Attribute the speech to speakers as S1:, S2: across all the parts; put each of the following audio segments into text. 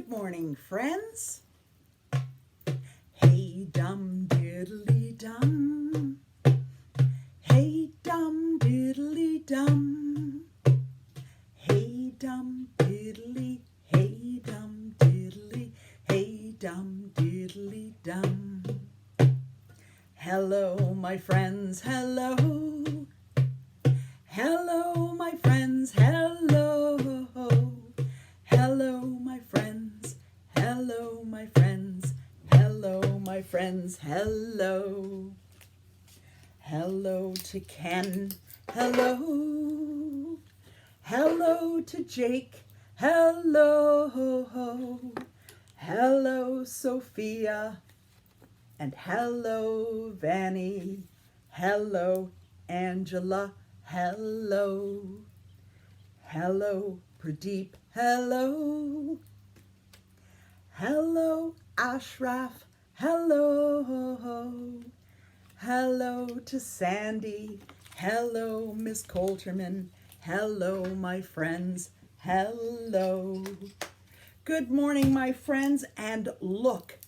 S1: Good morning, friends. Hey dum diddly dum. Hey dum diddly dum. Hey dum diddly. Hey dum diddly. Hey dum diddly dum. Hello, my friends. Hello. Hello, my friends. Hello. Hello, my friends. Hello, my friends. Hello, my friends. Hello. Hello to Ken. Hello. Hello to Jake. Hello. Hello, Sophia. And hello, Vanny. Hello, Angela. Hello. Hello, Pradeep. Hello. Hello, Ashraf. Hello. Hello to Sandy. Hello, Miss Coulterman. Hello, my friends. Hello. Good morning, my friends. And look,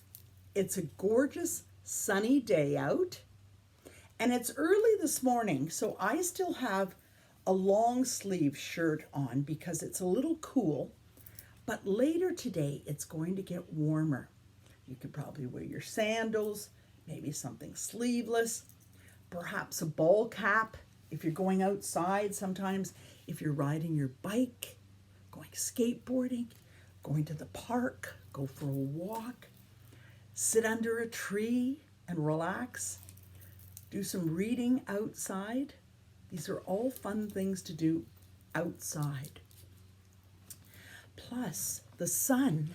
S1: it's a gorgeous sunny day out. And it's early this morning, so I still have a long sleeve shirt on because it's a little cool. But later today, it's going to get warmer. You could probably wear your sandals, maybe something sleeveless, perhaps a ball cap if you're going outside. Sometimes if you're riding your bike, going skateboarding, going to the park, go for a walk, sit under a tree and relax, do some reading outside. These are all fun things to do outside. Plus, the sun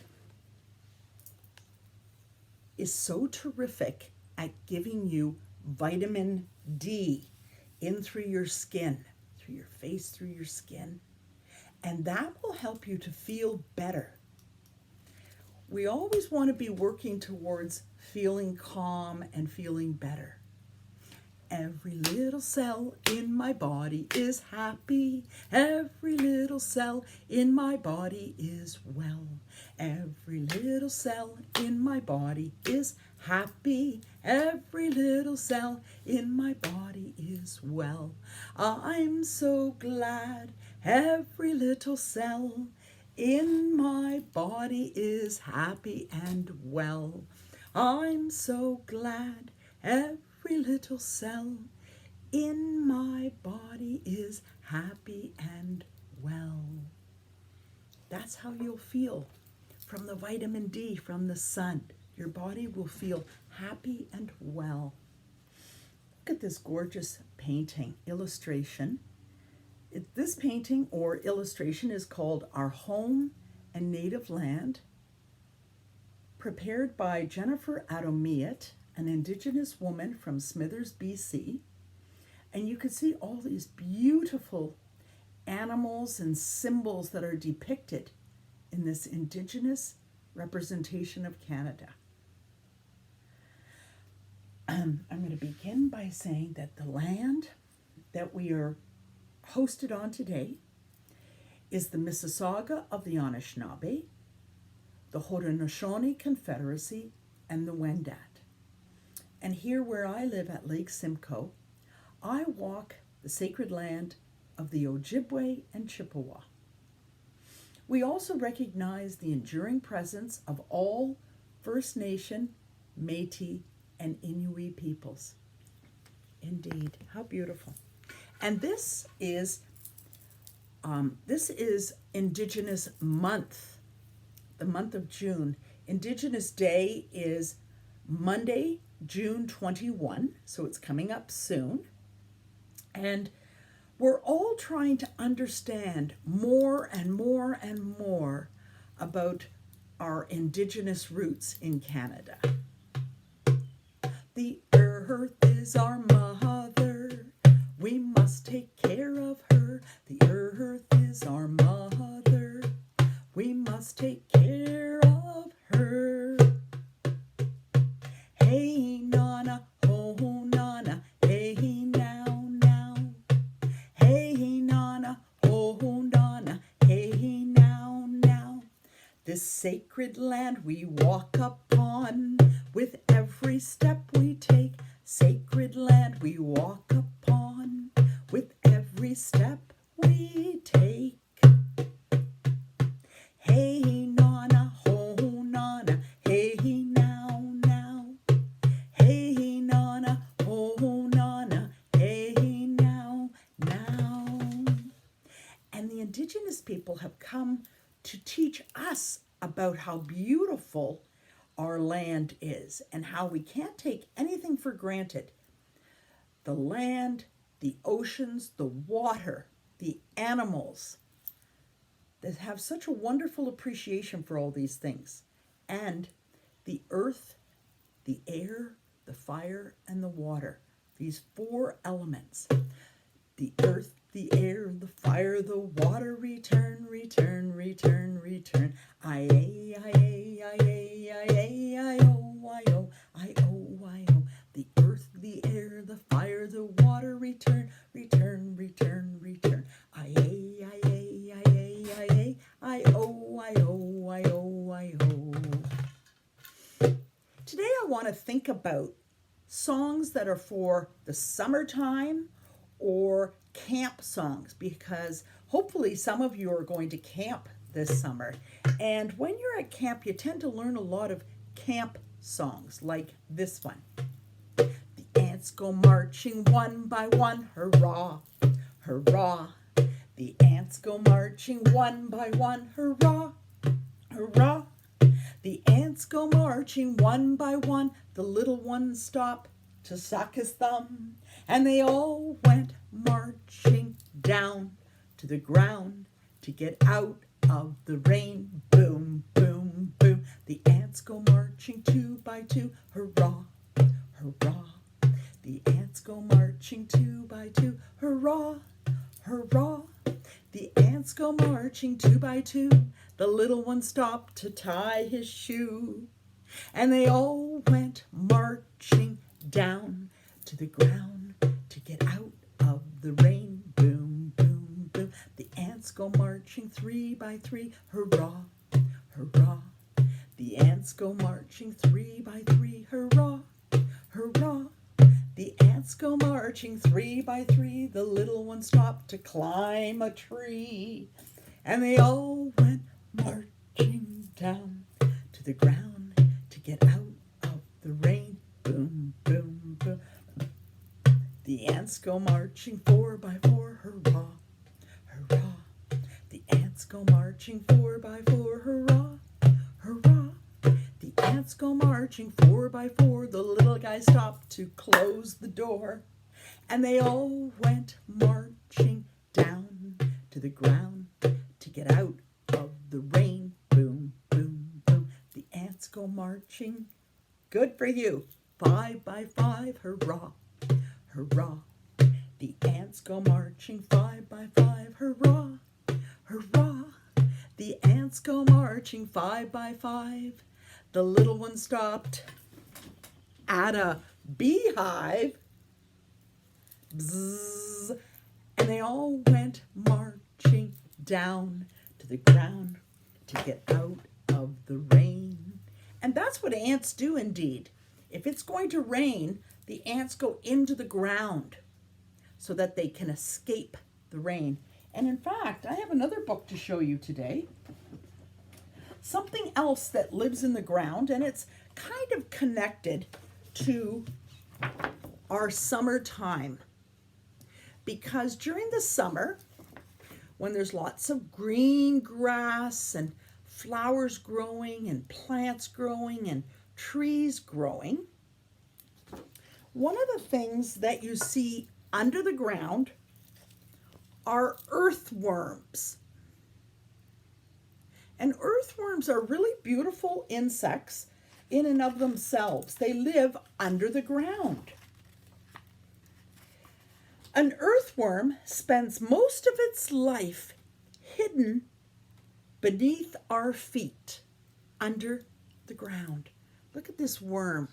S1: is so terrific at giving you vitamin D in through your skin, through your face, through your skin. And that will help you to feel better. We always want to be working towards feeling calm and feeling better. Every little cell in my body is happy. Every little cell in my body is well. Every little cell in my body is happy. Every little cell in my body is well. I'm so glad every little cell in my body is happy and well. I'm so glad every little cell in my body is happy and well. That's how you'll feel from the vitamin D from the sun. Your body will feel happy and well. Look at this gorgeous painting, illustration. This painting or illustration is called Our Home and Native Land, prepared by Jennifer Adomiat, an Indigenous woman from Smithers, BC. And you can see all these beautiful animals and symbols that are depicted in this Indigenous representation of Canada. I'm going to begin by saying that the land that we are hosted on today is the Mississauga of the Anishinaabe, the Haudenosaunee Confederacy, and the Wendat. And here where I live at Lake Simcoe, I walk the sacred land of the Ojibwe and Chippewa. We also recognize the enduring presence of all First Nation, Métis, and Inuit peoples. Indeed, how beautiful. And this is Indigenous month, the month of June. Indigenous Day is Monday, June 21, so it's coming up soon. And we're all trying to understand more and more and more about our Indigenous roots in Canada. The earth is our mother, we must take care of her. The earth is our mother, we must take care of her. Hey nana, ho nana, hey now now. Hey nana, ho nana, hey now now. This sacred land we walk upon, with every step we take. Sacred land we walk upon, with every step we take. Hey nana, ho nana, hey now, now. Hey nana, ho nana, hey now, now. And the indigenous people have come to teach us about how beautiful our land is and how we can't take anything for granted. The land, the oceans, the water, the animals, that have such a wonderful appreciation for all these things. And the earth, the air, the fire, and the water. These 4 elements. The earth, the air, the fire, the water, return, return, return, return. I-A, I-A, I-A, I-A, I-O, I-O, I-O, I-O. The earth, the air, the fire, the water, return, return, return, return. I-A, I-A, I-A, I-A, I-O, I-O, I-O, I-O. Today I want to think about songs that are for the summertime or camp songs, because hopefully some of you are going to camp this summer. And when you're at camp, you tend to learn a lot of camp songs like this one. The ants go marching one by one, hurrah, hurrah. The ants go marching one by one, hurrah, hurrah. The ants go marching one by one, the little one stopped to suck his thumb, and they all went marching down to the ground to get out of the rain. Boom, boom, boom. The ants go marching 2 by 2, hurrah, hurrah. The ants go marching 2 by 2, hurrah, hurrah. The ants go marching 2 by 2. The little one stopped to tie his shoe, and they all went marching down to the ground to get out of the rain. Boom, boom, boom. The ants go marching 3 by 3, hurrah, hurrah. The ants go marching 3 by 3, hurrah, hurrah. The ants go marching 3 by 3. The little one stopped to climb a tree, and they all went marching down to the ground to get out of the rain. Boom, boom, boom. The ants go marching 4 by 4, hurrah, hurrah. The ants go marching 4 by 4, hurrah, hurrah. The ants go marching 4 by 4. The little guy stopped to close the door, and they all went marching down to the ground to get out of the rain. Boom, boom, boom. The ants go marching, good for you, 5 by 5, hurrah, hurrah. The ants go marching 5 by 5, hurrah, hurrah. The ants go marching 5 by 5. The little one stopped at a beehive. Bzzz, and they all went marching down to the ground to get out of the rain. And that's what ants do indeed. If it's going to rain, the ants go into the ground so that they can escape the rain. And in fact, I have another book to show you today. Something else that lives in the ground, and it's kind of connected to our summertime. Because during the summer, when there's lots of green grass and flowers growing and plants growing and trees growing, one of the things that you see under the ground are earthworms. And earthworms are really beautiful insects in and of themselves. They live under the ground. An earthworm spends most of its life hidden beneath our feet, under the ground. Look at this worm.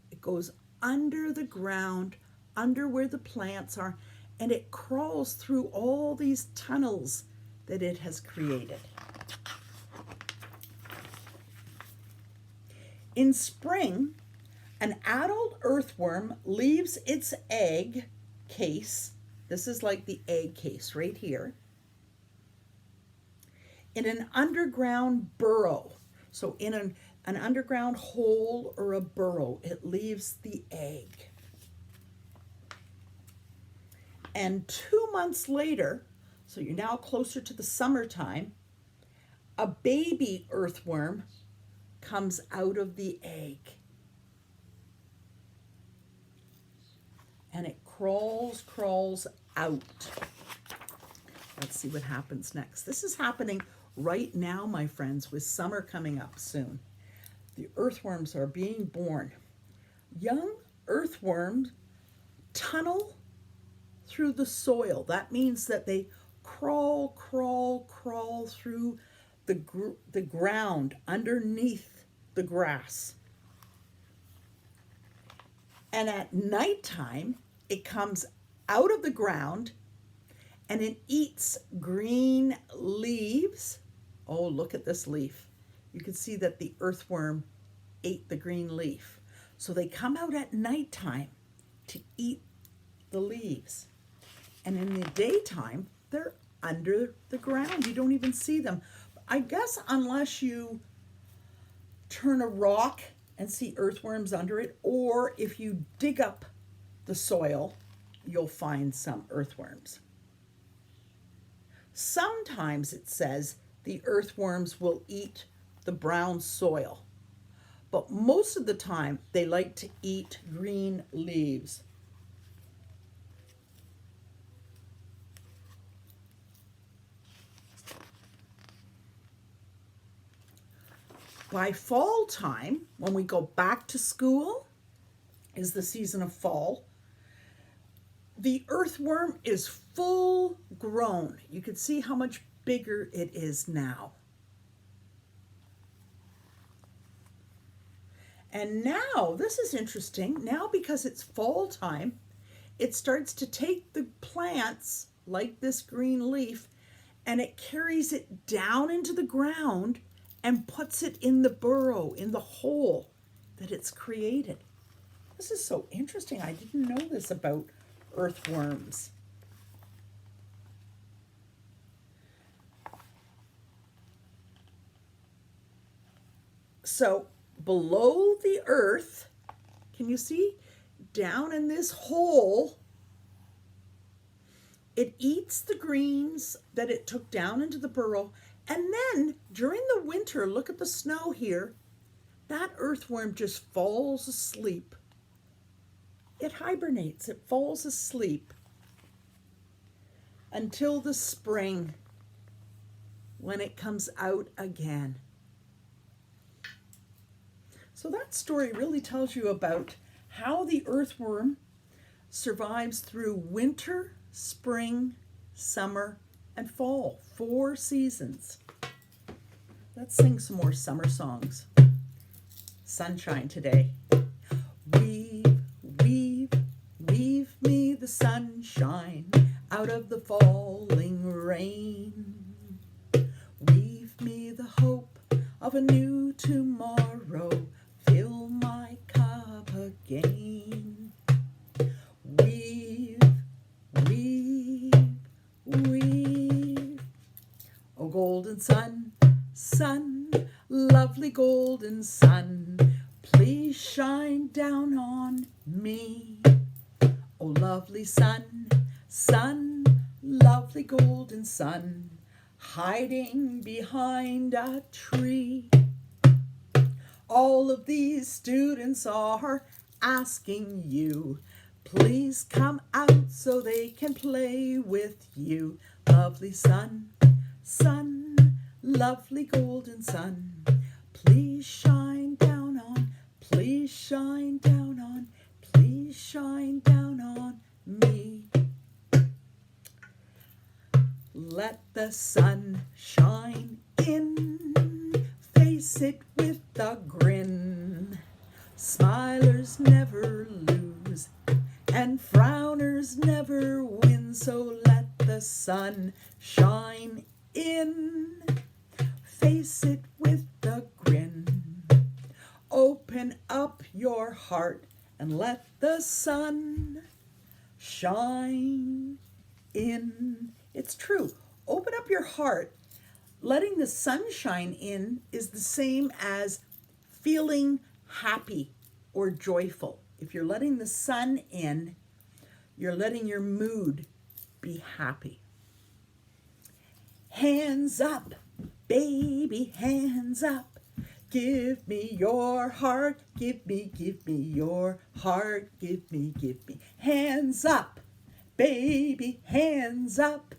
S1: It goes under the ground, under where the plants are, and it crawls through all these tunnels that it has created. In spring, an adult earthworm leaves its egg case. This is like the egg case right here. In an underground burrow. So in an underground hole or a burrow, it leaves the egg. And 2 months later, so you're now closer to the summertime, a baby earthworm comes out of the egg. And it crawls out. Let's see what happens next. This is happening right now, my friends, with summer coming up soon. The earthworms are being born. Young earthworms tunnel through the soil. That means that they crawl through the ground underneath the grass. And at nighttime, it comes out of the ground and it eats green leaves. Oh, look at this leaf. You can see that the earthworm ate the green leaf. So they come out at nighttime to eat the leaves. And in the daytime, they're under the ground. You don't even see them. I guess unless you turn a rock and see earthworms under it, or if you dig up the soil, you'll find some earthworms. Sometimes it says the earthworms will eat the brown soil, but most of the time they like to eat green leaves. By fall time, when we go back to school, is the season of fall, the earthworm is full grown. You can see how much bigger it is now. And now, this is interesting, now because it's fall time, it starts to take the plants, like this green leaf, and it carries it down into the ground and puts it in the burrow, in the hole that it's created. This is so interesting. I didn't know this about earthworms. So below the earth, can you see? Down in this hole, it eats the greens that it took down into the burrow. And then during the winter, look at the snow here, that earthworm just falls asleep. It hibernates, it falls asleep until the spring when it comes out again. So that story really tells you about how the earthworm survives through winter, spring, summer, and fall. 4 seasons. Let's sing some more summer songs. Sunshine today. Weave, weave, weave me the sunshine out of the falling rain. Weave me the hope of a new tomorrow. Fill my cup again. Weave, weave, weave. Oh, golden sun, sun, lovely golden sun, please shine down on me. Oh, lovely sun, sun, lovely golden sun, hiding behind a tree. All of these students are asking you, please come out so they can play with you. Lovely sun, sun, lovely golden sun, please shine down on, please shine down on, please shine down on me. Let the sun shine in, face it with a grin. Smilers never lose, and frowners never win. So let the sun shine in, face it with a grin. Open heart and let the sun shine in. It's true. Open up your heart. Letting the sun shine in is the same as feeling happy or joyful. If you're letting the sun in, you're letting your mood be happy. Hands up, baby, hands up. Give me your heart, give me your heart, give me. Hands up, baby, hands up.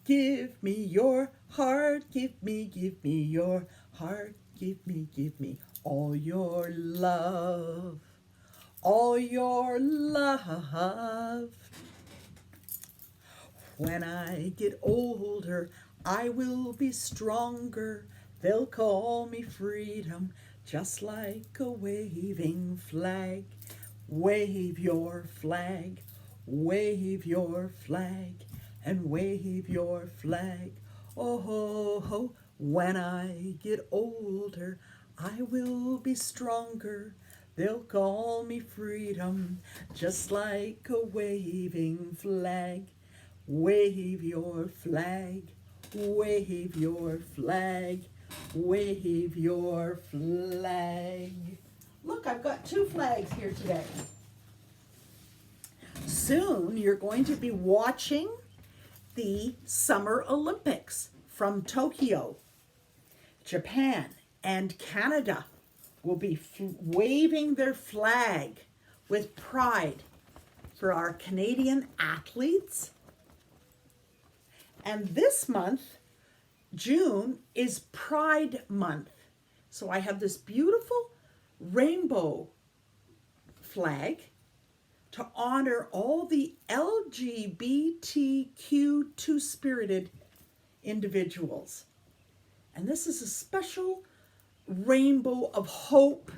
S1: Give me your heart, give me your heart, give me all your love, all your love. When I get older, I will be stronger. They'll call me freedom, just like a waving flag. Wave your flag, wave your flag, and wave your flag. Oh, ho, ho. When I get older, I will be stronger. They'll call me freedom, just like a waving flag. Wave your flag, wave your flag, wave your flag. Look, I've got 2 flags here today. Soon you're going to be watching the Summer Olympics from Tokyo. Japan and Canada will be waving their flag with pride for our Canadian athletes. And this month, June, is Pride Month. So I have this beautiful rainbow flag to honor all the LGBTQ two-spirited individuals. And this is a special rainbow of hope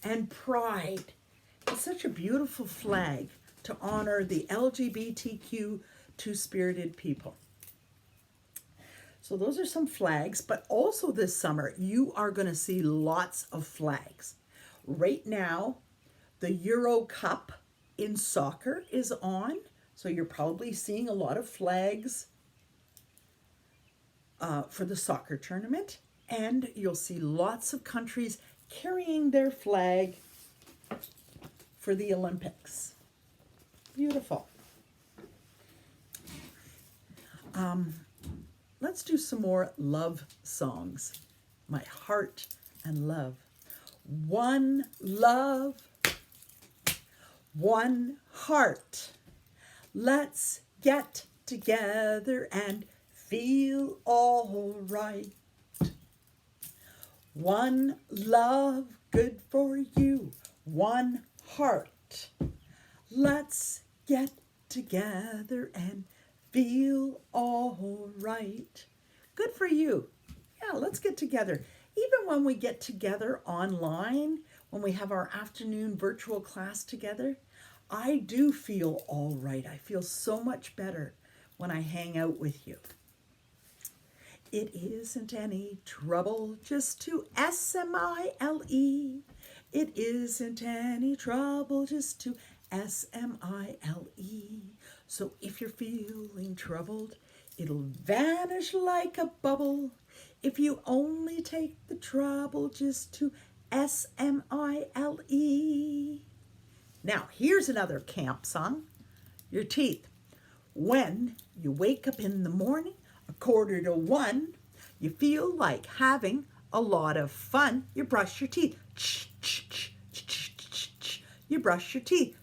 S1: and pride. It's such a beautiful flag to honor the LGBTQ two-spirited people. So those are some flags, but also this summer, you are going to see lots of flags. Right now, the Euro Cup in soccer is on, so you're probably seeing a lot of flags for the soccer tournament, and you'll see lots of countries carrying their flag for the Olympics. Beautiful. Let's do some more love songs. My heart and love. One love, one heart. Let's get together and feel all right. One love, good for you. One heart. Let's get together and feel all right. Good for you. Yeah, let's get together. Even when we get together online, when we have our afternoon virtual class together, I do feel all right. I feel so much better when I hang out with you. It isn't any trouble just to S-M-I-L-E. It isn't any trouble just to S-M-I-L-E. So if you're feeling troubled, it'll vanish like a bubble if you only take the trouble just to S-M-I-L-E. Now, here's another camp song. Your teeth. When you wake up in the morning, 1:45, you feel like having a lot of fun. You brush your teeth. You brush your teeth.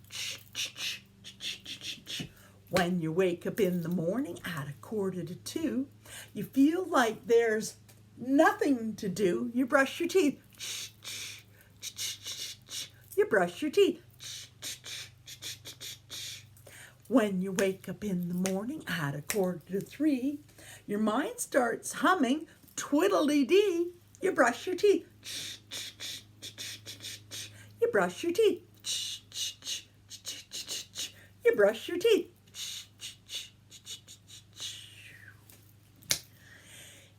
S1: When you wake up in the morning at 1:45, you feel like there's nothing to do. You brush your teeth. You brush your teeth. When you wake up in the morning at 2:45, your mind starts humming twiddly-dee. You brush your teeth. You brush your teeth. You brush your teeth.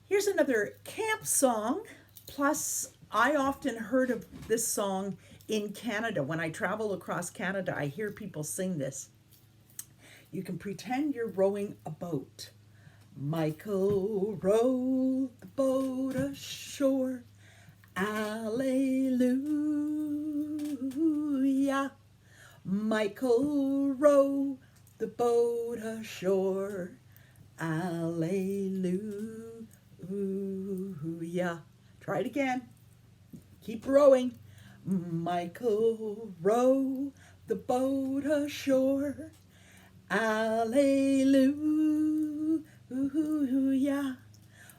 S1: Here's another camp song. Plus, I often heard of this song in Canada, when I travel across Canada, I hear people sing this. You can pretend you're rowing a boat. Michael rowed the boat ashore. Alleluia. Michael rowed the boat ashore. Alleluia. Try it again. Keep rowing. Michael rowed the boat ashore. Alleluia.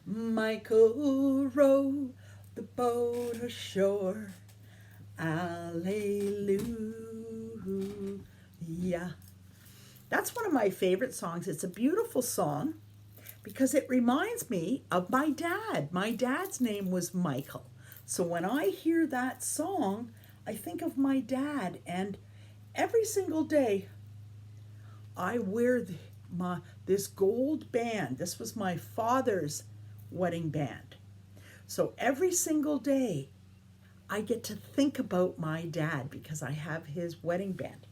S1: Michael rowed the boat ashore. Alleluia. That's one of my favorite songs. It's a beautiful song because it reminds me of my dad. My dad's name was Michael. So when I hear that song, I think of my dad, and every single day I wear this gold band. This was my father's wedding band. So every single day I get to think about my dad because I have his wedding band.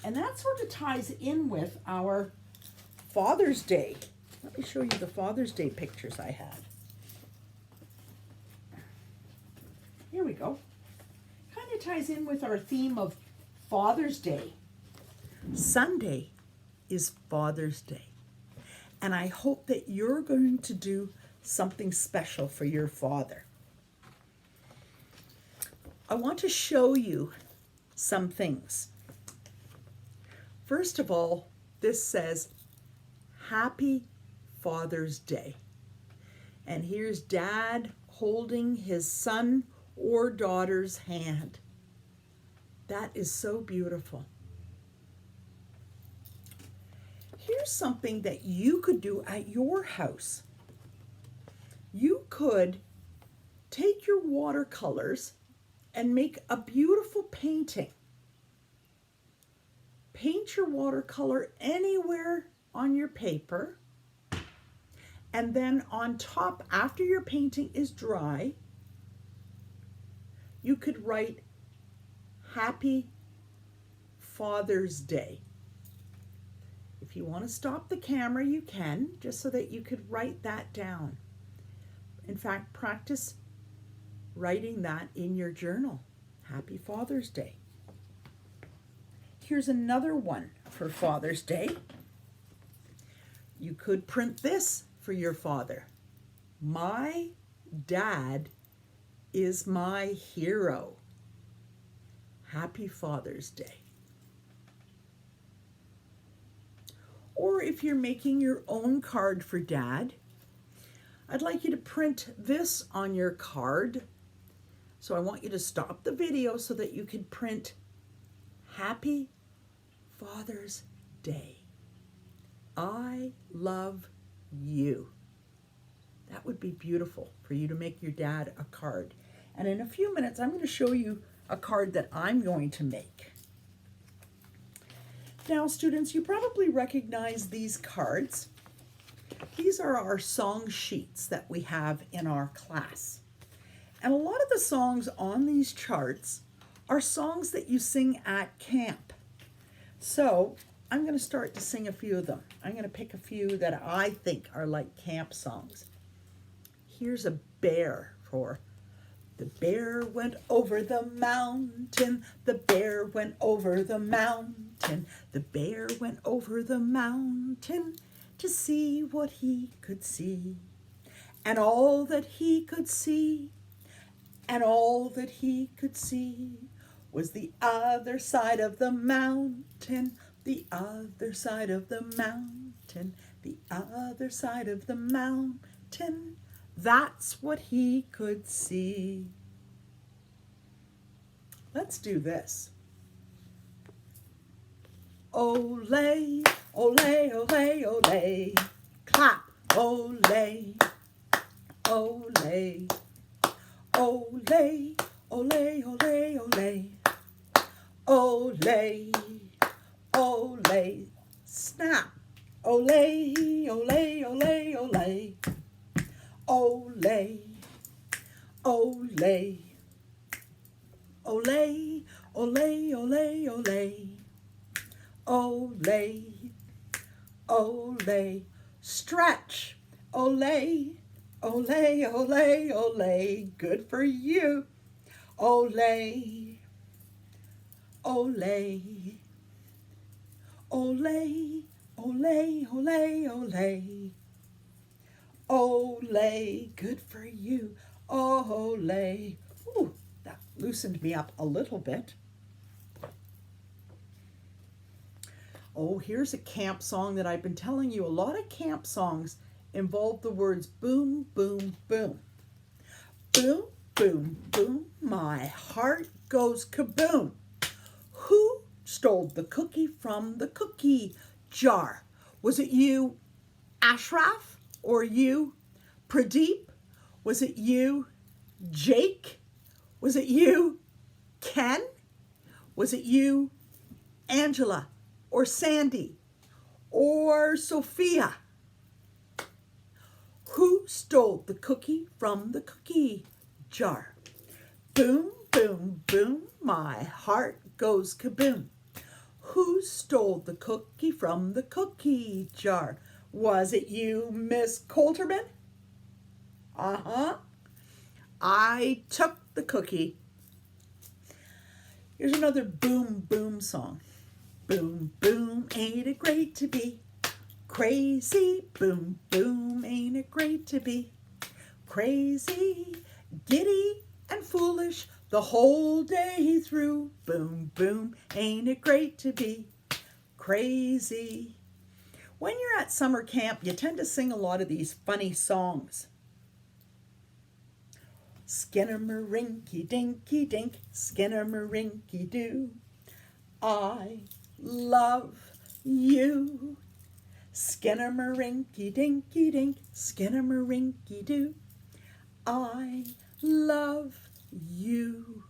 S1: And that sort of ties in with our Father's Day. Let me show you the Father's Day pictures I had. Here we go. Kind of ties in with our theme of Father's Day. Sunday is Father's Day. And I hope that you're going to do something special for your father. I want to show you some things. First of all, this says, Happy Father's Day. And here's Dad holding his son or daughter's hand. That is so beautiful. Here's something that you could do at your house. You could take your watercolors and make a beautiful painting. Paint your watercolor anywhere on your paper, and then on top, after your painting is dry, you could write Happy Father's Day. If you want to stop the camera, you can, just so that you could write that down. In fact, practice writing that in your journal. Happy Father's Day. Here's another one for Father's Day. You could print this for your father. My dad is my hero. Happy Father's Day. Or if you're making your own card for Dad, I'd like you to print this on your card. So I want you to stop the video so that you can print Happy Father's Day. I love you. That would be beautiful for you to make your dad a card. And in a few minutes, I'm going to show you a card that I'm going to make. Now, students, you probably recognize these cards. These are our song sheets that we have in our class. And a lot of the songs on these charts are songs that you sing at camp. So I'm going to start to sing a few of them. I'm going to pick a few that I think are like camp songs. Here's a bear for the bear went over the mountain, the bear went over the mountain, the bear went over the mountain to see what he could see. And all that he could see, and all that he could see was the other side of the mountain, the other side of the mountain, the other side of the mountain. That's what he could see. Let's do this. Ole, ole, ole, ole. Clap. Ole, ole. Ole, ole, ole, ole. Ole, ole. Snap. Ole, ole, ole, ole. Ole, ole, ole, Ole, ole, ole, ole. Ole, ole. Stretch. Ole, ole, ole, ole. Good for you. Ole, ole. Ole, ole, ole, ole. Ole, good for you. Ole. Ooh, that loosened me up a little bit. Oh, here's a camp song that I've been telling you. A lot of camp songs involve the words boom, boom, boom. Boom, boom, boom, my heart goes kaboom. Who stole the cookie from the cookie jar? Was it you, Ashraf? Or you, Pradeep? Was it you, Jake? Was it you, Ken? Was it you, Angela? Or Sandy? Or Sophia? Who stole the cookie from the cookie jar? Boom, boom, boom, my heart goes kaboom. Who stole the cookie from the cookie jar? Was it you, Miss Coulterman? Uh-huh. I took the cookie. Here's another boom, boom song. Boom, boom, ain't it great to be crazy? Boom, boom, ain't it great to be crazy, giddy, and foolish the whole day through? Boom, boom, ain't it great to be crazy? When you're at summer camp, you tend to sing a lot of these funny songs. Skinnamarink-dinky-dink, skinnamarink-doo. I love you. Skinnamarink-dinky-dink, skinnamarink-doo. I love you.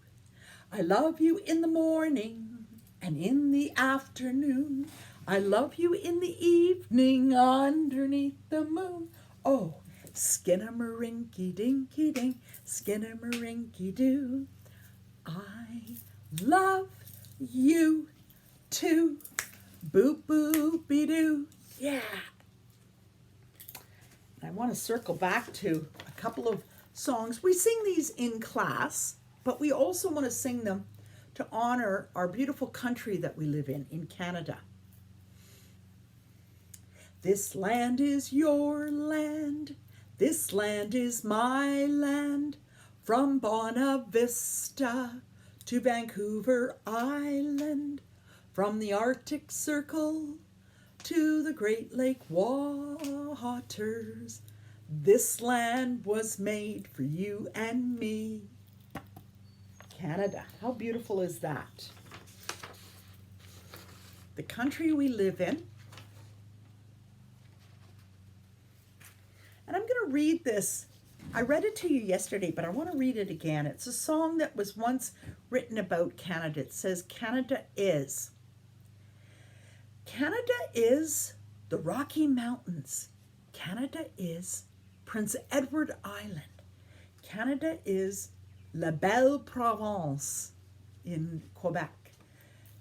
S1: I love you in the morning and in the afternoon. I love you in the evening underneath the moon. Oh, skinnamarink-dinky-dink, skinnamarink-doo. I love you too. Boop, boop-be-doo. Yeah. I want to circle back to a couple of songs. We sing these in class, but we also want to sing them to honor our beautiful country that we live in Canada. This land is your land, this land is my land, from Bonavista to Vancouver Island, from the Arctic Circle to the Great Lake waters. This land was made for you and me. Canada, how beautiful is that? The country we live in. And I'm going to read this. I read it to you yesterday, but I want to read it again. It's a song that was once written about Canada. It says, Canada is the Rocky Mountains. Canada is Prince Edward Island. Canada is La Belle Province in Quebec.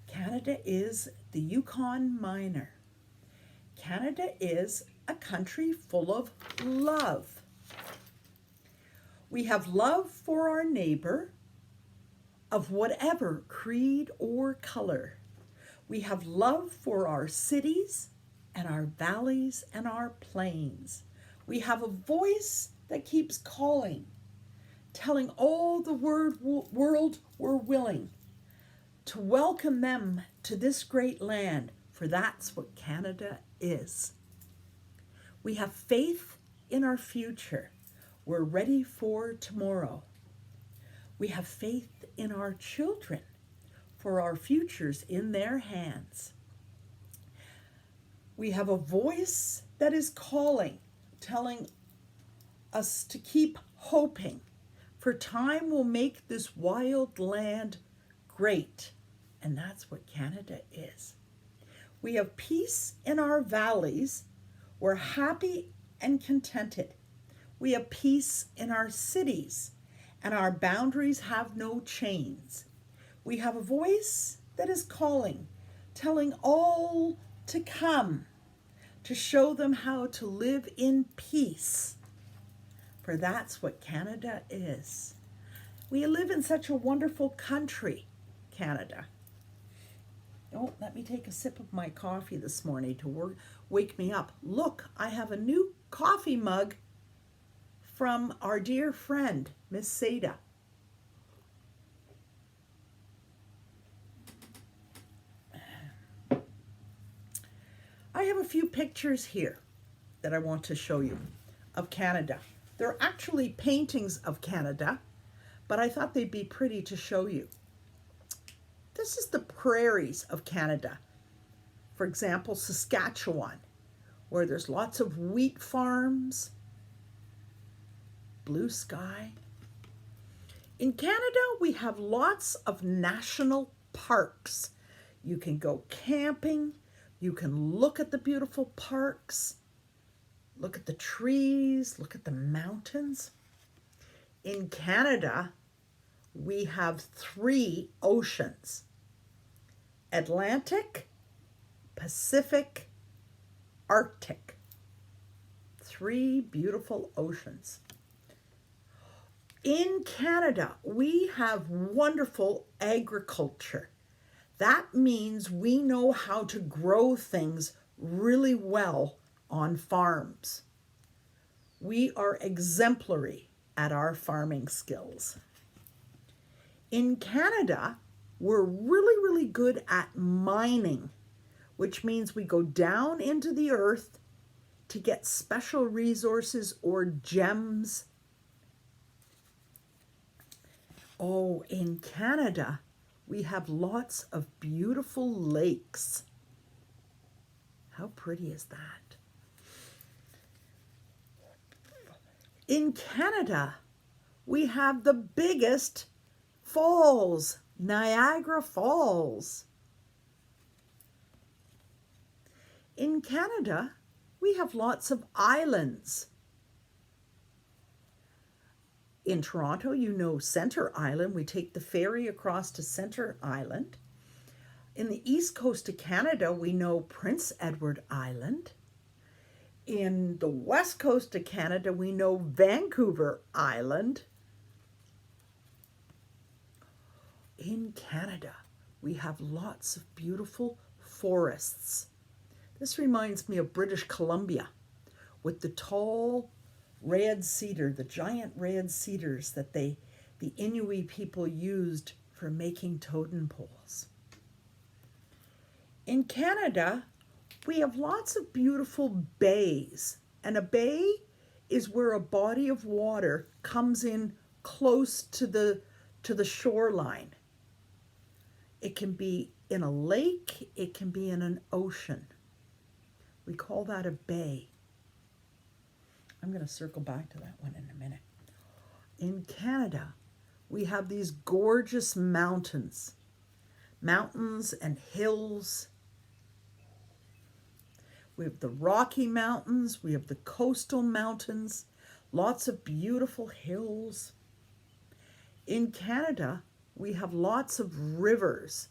S1: Canada is the Yukon Miner. Canada is a country full of love. We have love for our neighbor of whatever creed or color. We have love for our cities and our valleys and our plains. We have a voice that keeps calling, telling all the world we're willing to welcome them to this great land, for that's what Canada is. We have faith in our future. We're ready for tomorrow. We have faith in our children, for our future's in their hands. We have a voice that is calling, telling us to keep hoping, for time will make this wild land great. And that's what Canada is. We have peace in our valleys. We're happy and contented. We have peace in our cities, and our boundaries have no chains. We have a voice that is calling, telling all to come, to show them how to live in peace. For that's what Canada is. We live in such a wonderful country, Canada. Oh, let me take a sip of my coffee this morning to wake me up. Look, I have a new coffee mug from our dear friend, Miss Seda. I have a few pictures here that I want to show you of Canada. They're actually paintings of Canada, but I thought they'd be pretty to show you. This is the prairies of Canada. For example, Saskatchewan, where there's lots of wheat farms, blue sky. In Canada, we have lots of national parks. You can go camping, you can look at the beautiful parks, look at the trees, look at the mountains. In Canada, we have 3 oceans: Atlantic, Pacific, Arctic. 3 beautiful oceans. In Canada, we have wonderful agriculture. That means we know how to grow things really well on farms. We are exemplary at our farming skills. In Canada, we're really, really good at mining, which means we go down into the earth to get special resources or gems. Oh, in Canada, we have lots of beautiful lakes. How pretty is that? In Canada, we have the biggest falls, Niagara Falls. In Canada, we have lots of islands. In Toronto, you know Center Island. We take the ferry across to Center Island. In the east coast of Canada, we know Prince Edward Island. In the west coast of Canada, we know Vancouver Island. In Canada, we have lots of beautiful forests. This reminds me of British Columbia with the tall red cedar, the giant red cedars that the Inuit people used for making totem poles. In Canada, we have lots of beautiful bays, and a bay is where a body of water comes in close to the shoreline. It can be in a lake, it can be in an ocean. We call that a bay. I'm going to circle back to that one in a minute. In Canada, we have these gorgeous mountains and hills. We have the Rocky Mountains, we have the coastal mountains, lots of beautiful hills. In Canada, we have lots of rivers.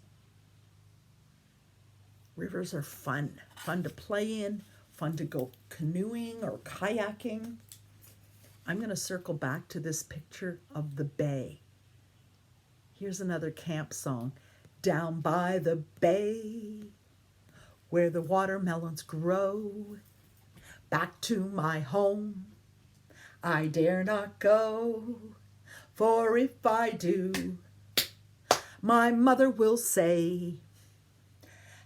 S1: Rivers are fun to play in, fun to go canoeing or kayaking. I'm going to circle back to this picture of the bay. Here's another camp song. Down by the bay, where the watermelons grow, back to my home, I dare not go, for if I do, my mother will say,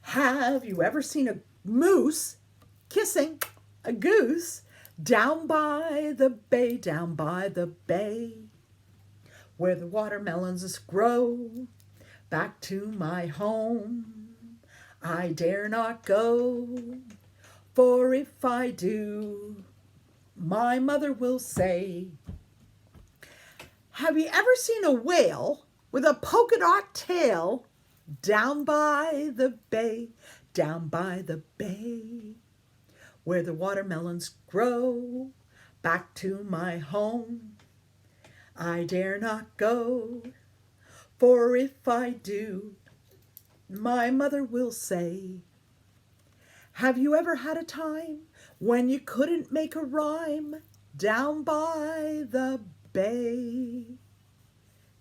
S1: have you ever seen a moose kissing a goose? Down by the bay, down by the bay, where the watermelons grow, back to my home, I dare not go, for if I do, my mother will say. Have you ever seen a whale with a polka dot tail? Down by the bay, down by the bay, where the watermelons grow, back to my home, I dare not go, For if I do, my mother will say, have you ever had a time when you couldn't make a rhyme down by the bay?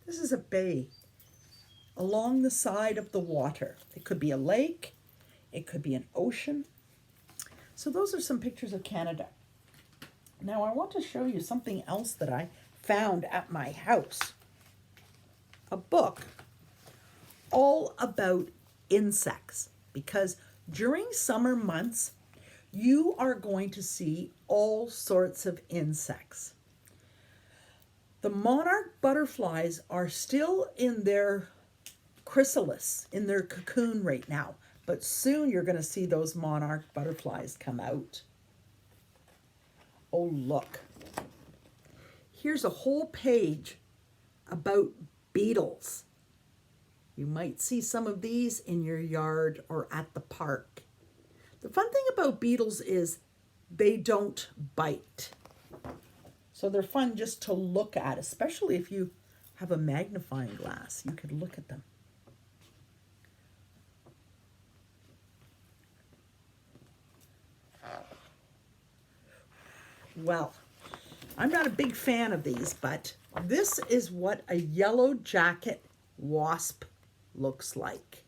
S1: This is a bay along the side of the water. It could be a lake, it could be an ocean. So those are some pictures of Canada. Now I want to show you something else that I found at my house. A book all about insects, because during summer months you are going to see all sorts of insects. The monarch butterflies are still in their chrysalis, in their cocoon right now, but soon you're going to see those monarch butterflies come out. Oh, look. Here's a whole page about beetles. You might see some of these in your yard or at the park. The fun thing about beetles is they don't bite. So they're fun just to look at, especially if you have a magnifying glass. You could look at them. Well, I'm not a big fan of these, but this is what a yellow jacket wasp looks like.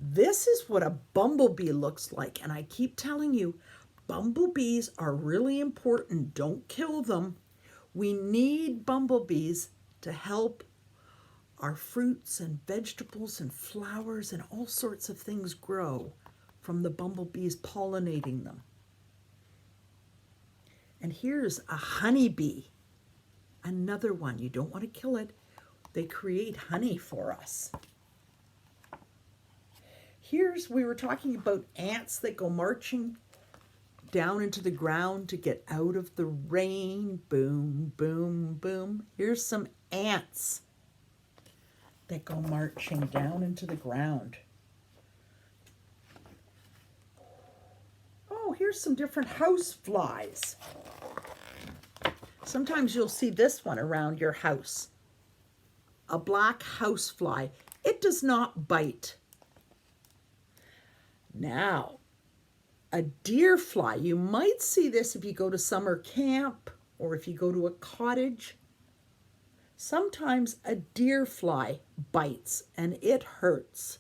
S1: This is what a bumblebee looks like, and I keep telling you, bumblebees are really important. Don't kill them. We need bumblebees to help our fruits and vegetables and flowers and all sorts of things grow from the bumblebees pollinating them. And here's a honeybee, another one. You don't want to kill it. They create honey for us. We were talking about ants that go marching down into the ground to get out of the rain. Boom, boom, boom. Here's some ants that go marching down into the ground. Oh, here's some different house flies. Sometimes you'll see this one around your house. A black house fly. It does not bite. Now, a deer fly. You might see this if you go to summer camp or if you go to a cottage. Sometimes a deer fly bites and it hurts.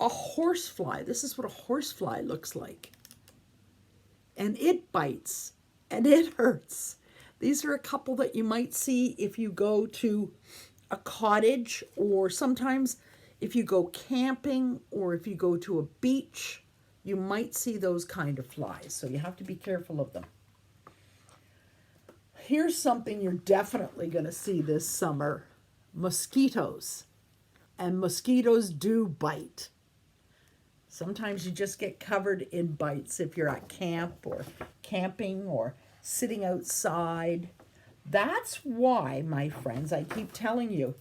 S1: A horsefly. This is what a horsefly looks like. And it bites and it hurts. These are a couple that you might see if you go to a cottage, or sometimes if you go camping or if you go to a beach, you might see those kind of flies. So you have to be careful of them. Here's something you're definitely going to see this summer. Mosquitoes. And mosquitoes do bite. Sometimes you just get covered in bites if you're at camp or camping or sitting outside. That's why, my friends, I keep telling you,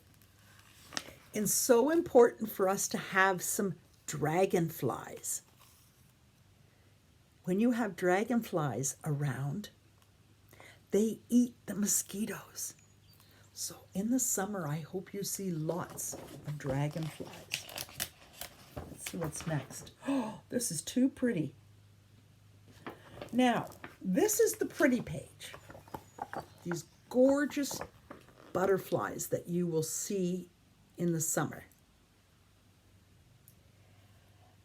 S1: it's so important for us to have some dragonflies. When you have dragonflies around, they eat the mosquitoes. So in the summer, I hope you see lots of dragonflies. Let's see what's next. Oh, this is too pretty. Now, this is the pretty page. These gorgeous butterflies that you will see in the summer.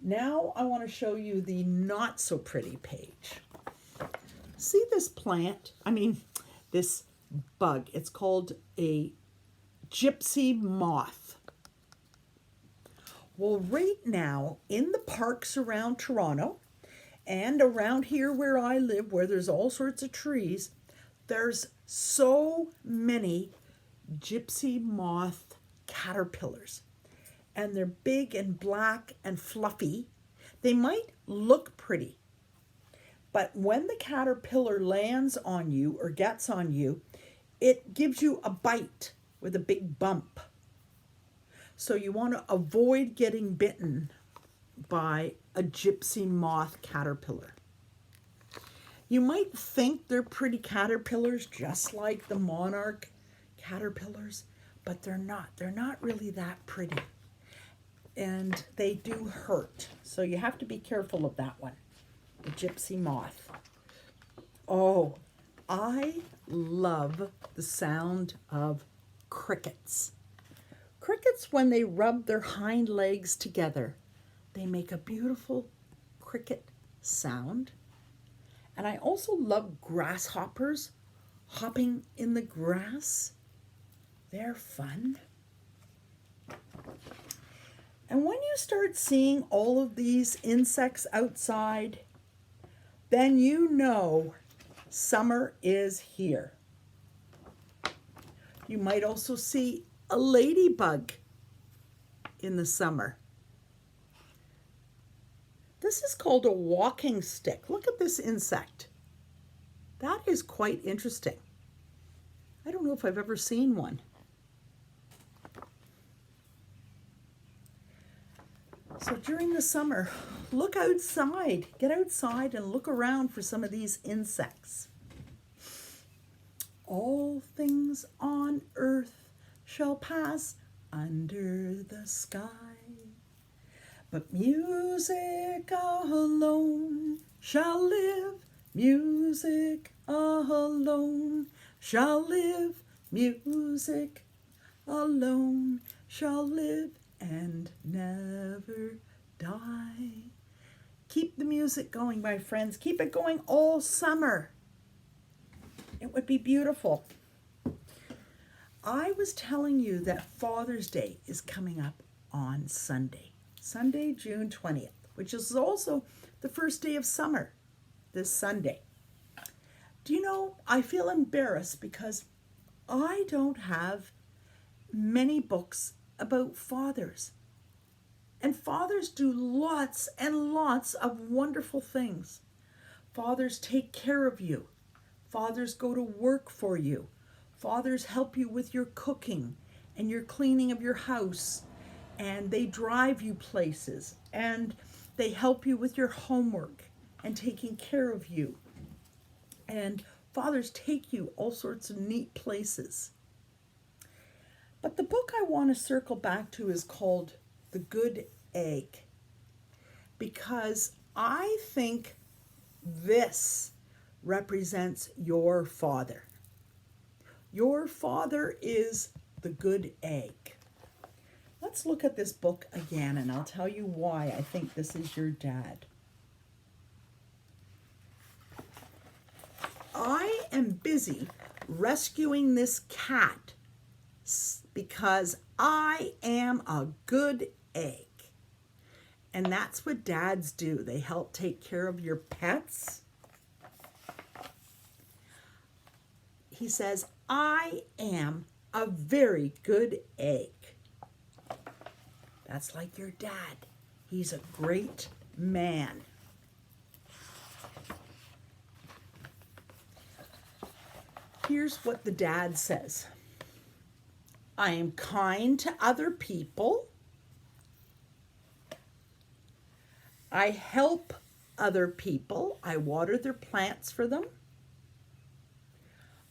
S1: Now I want to show you the not so pretty page. See this plant? This bug. It's called a gypsy moth. Well, right now in the parks around Toronto and around here where I live, where there's all sorts of trees, there's so many gypsy moth caterpillars. And they're big and black and fluffy. They might look pretty, but when the caterpillar lands on you or gets on you, it gives you a bite with a big bump. So you want to avoid getting bitten by a gypsy moth caterpillar. You might think they're pretty caterpillars, just like the monarch caterpillars, but they're not. They're not really that pretty. And they do hurt. So you have to be careful of that one, the gypsy moth. Oh, I love the sound of crickets. Crickets, when they rub their hind legs together, they make a beautiful cricket sound. And I also love grasshoppers hopping in the grass. They're fun. And when you start seeing all of these insects outside, then you know summer is here. You might also see a ladybug in the summer. This is called a walking stick. Look at this insect. That is quite interesting. I don't know if I've ever seen one. So during the summer, look outside. Get outside and look around for some of these insects. All things on earth shall pass under the sky, but music alone shall live. Music alone shall live. Music alone shall live and never die. Keep the music going, my friends. Keep it going all summer. It would be beautiful. I was telling you that Father's Day is coming up on Sunday, June 20th, which is also the first day of summer, this Sunday. Do you know, I feel embarrassed because I don't have many books about fathers. And fathers do lots and lots of wonderful things. Fathers take care of you. Fathers go to work for you. Fathers help you with your cooking and your cleaning of your house. And they drive you places. And they help you with your homework and taking care of you. And fathers take you all sorts of neat places. But the book I want to circle back to is called The Good Egg, because I think this represents your father. Your father is the good egg. Let's look at this book again, and I'll tell you why I think this is your dad. I am busy rescuing this cat because I am a good egg. And that's what dads do. They help take care of your pets. He says, I am a very good egg. That's like your dad. He's a great man. Here's what the dad says. I am kind to other people. I help other people. I water their plants for them.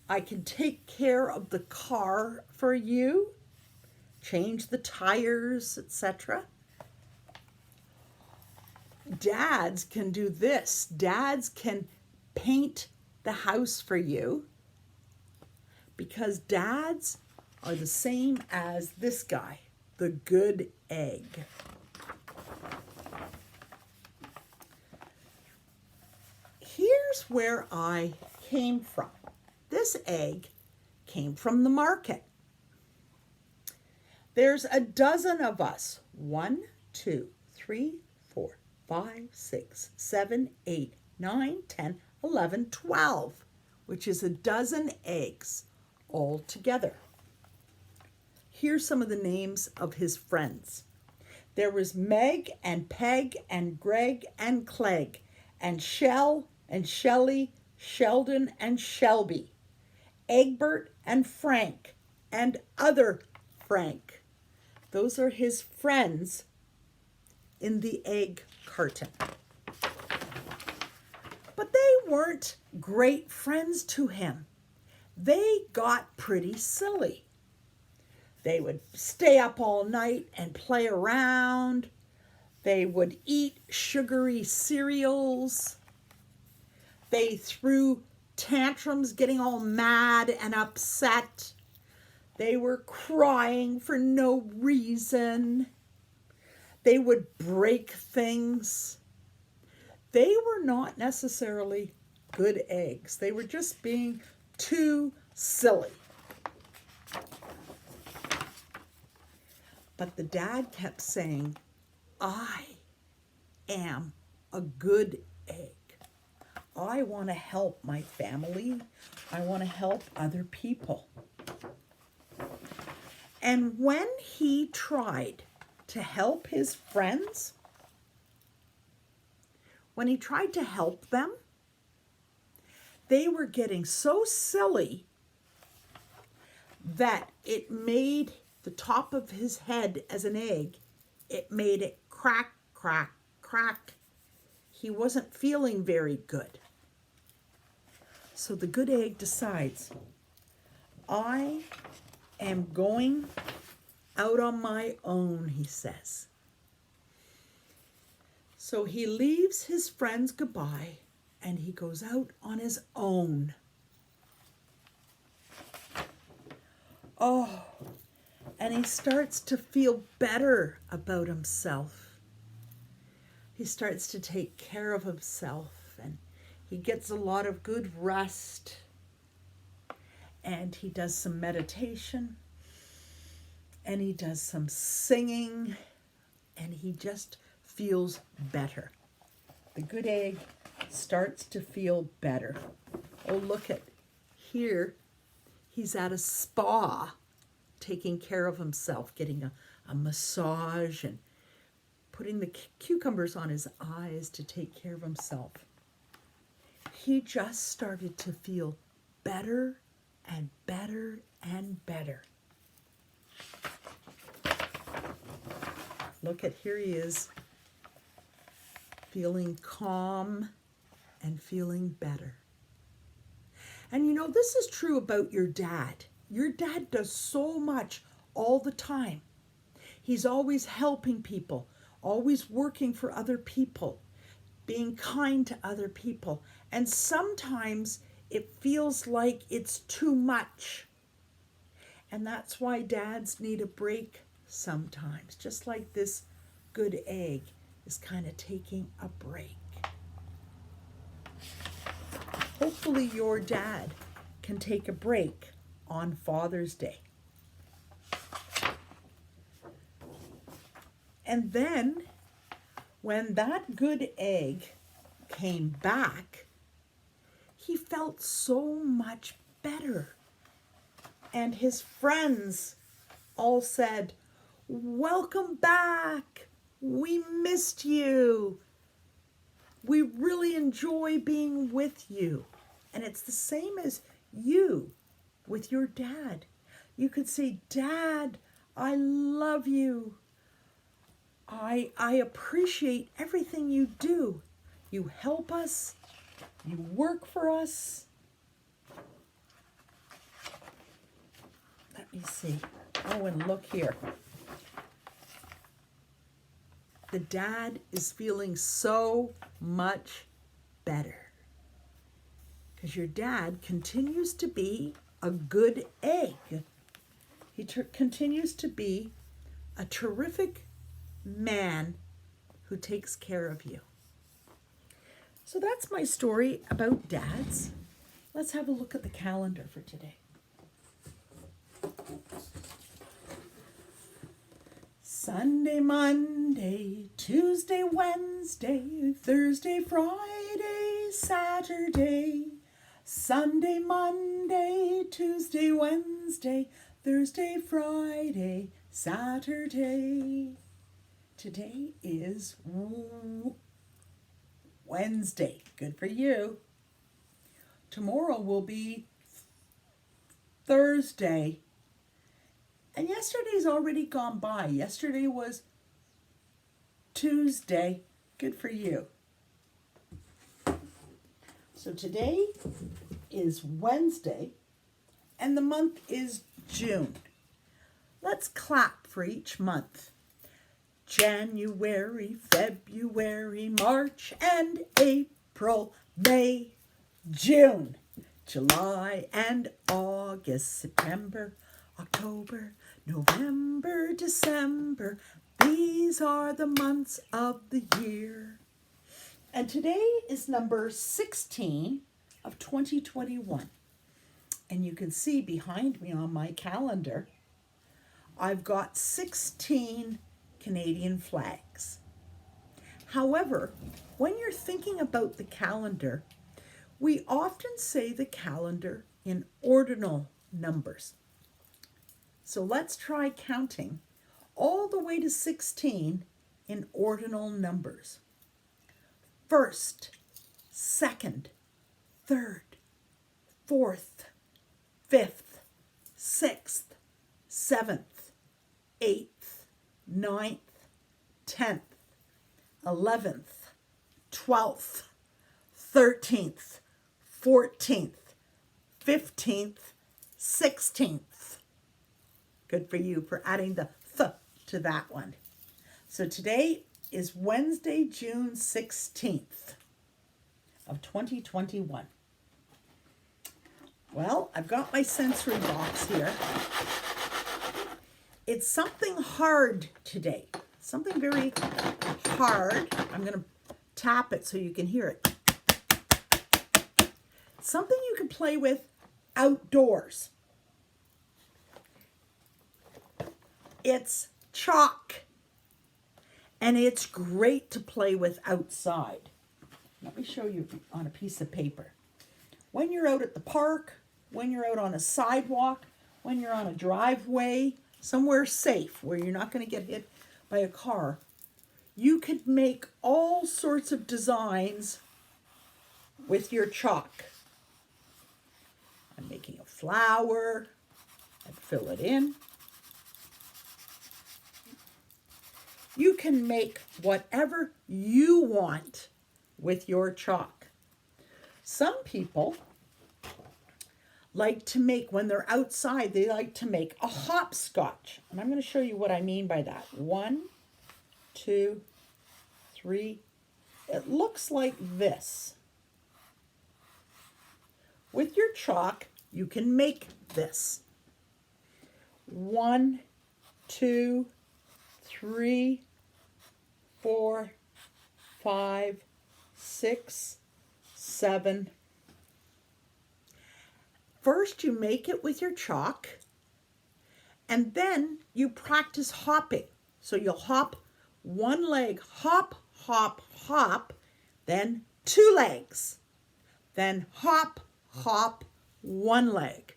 S1: I can take care of the car for you, change the tires, etc. Dads can do this. Dads can paint the house for you, because dads are the same as this guy, the good egg. Here's where I came from. This egg came from the market. There's a dozen of us. 1, 2, 3, 4, 5, 6, 7, 8, 9, 10, 11, 12, which is a dozen eggs all together. Here's some of the names of his friends. There was Meg and Peg and Greg and Clegg and Shell and Shelley, Sheldon and Shelby, Egbert and Frank and other Frank. Those are his friends in the egg carton. But they weren't great friends to him. They got pretty silly. They would stay up all night and play around. They would eat sugary cereals. They threw tantrums, getting all mad and upset. They were crying for no reason. They would break things. They were not necessarily good eggs. They were just being too silly. But the dad kept saying, I am a good egg. I want to help my family. I want to help other people. And when he tried to help his friends, when he tried to help them, they were getting so silly that it made the top of his head as an egg, it made it crack, crack, crack. He wasn't feeling very good. So the good egg decides, I am going out on my own, he says. So he leaves his friends goodbye and he goes out on his own. Oh, and he starts to feel better about himself. He starts to take care of himself and he gets a lot of good rest. And he does some meditation and he does some singing and he just feels better. The good egg starts to feel better. Oh, look at here. He's at a spa taking care of himself, getting a massage and putting the cucumbers on his eyes to take care of himself. He just started to feel better and better and better. Look at here he is, feeling calm and feeling better. And you know, this is true about your dad. Your dad does so much all the time. He's always helping people, always working for other people, being kind to other people. And sometimes it feels like it's too much. And that's why dads need a break sometimes, just like this good egg is kind of taking a break. Hopefully your dad can take a break on Father's Day. And then when that good egg came back, he felt so much better. And his friends all said, "Welcome back. We missed you. We really enjoy being with you." And it's the same as you with your dad. You could say, "Dad, I love you. I appreciate everything you do. You help us. You work for us." Let me see. Oh, and look here. The dad is feeling so much better because your dad continues to be a good egg. He continues to be a terrific man who takes care of you. So that's my story about dads. Let's have a look at the calendar for today. Sunday, Monday, Tuesday, Wednesday, Thursday, Friday, Saturday. Sunday, Monday, Tuesday, Wednesday, Thursday, Friday, Saturday. Today is Wednesday. Good for you. Tomorrow will be Thursday. And yesterday's already gone by. Yesterday was Tuesday. Good for you. So today is Wednesday, and the month is June. Let's clap for each month. January, February, March, and April, May, June, July and August, September, October, November, December. These are the months of the year. And today is number 16 of 2021. And you can see behind me on my calendar, I've got 16 Canadian flags. However, when you're thinking about the calendar, we often say the calendar in ordinal numbers. So let's try counting all the way to 16 in ordinal numbers. First, second, third, fourth, fifth, sixth, seventh, eighth, ninth, 10th, 11th, 12th, 13th, 14th, 15th, 16th. Good for you for adding the th to that one. So today is Wednesday, June 16th of 2021. Well, I've got my sensory box here. It's something hard today. Something very hard. I'm going to tap it so you can hear it. Something you can play with outdoors. It's chalk. And it's great to play with outside. Let me show you on a piece of paper. When you're out at the park, when you're out on a sidewalk, when you're on a driveway, somewhere safe where you're not going to get hit by a car, you could make all sorts of designs with your chalk. I'm making a flower. I fill it in. You can make whatever you want with your chalk. Some people like to make, when they're outside, they like to make a hopscotch. And I'm going to show you what I mean by that. 1, 2, 3. It looks like this. With your chalk, you can make this. 1, 2, 3, 4, 5, 6, 7. First, you make it with your chalk, and then you practice hopping. So you'll hop one leg, hop, hop, hop, then 2 legs, then hop, hop, 1 leg.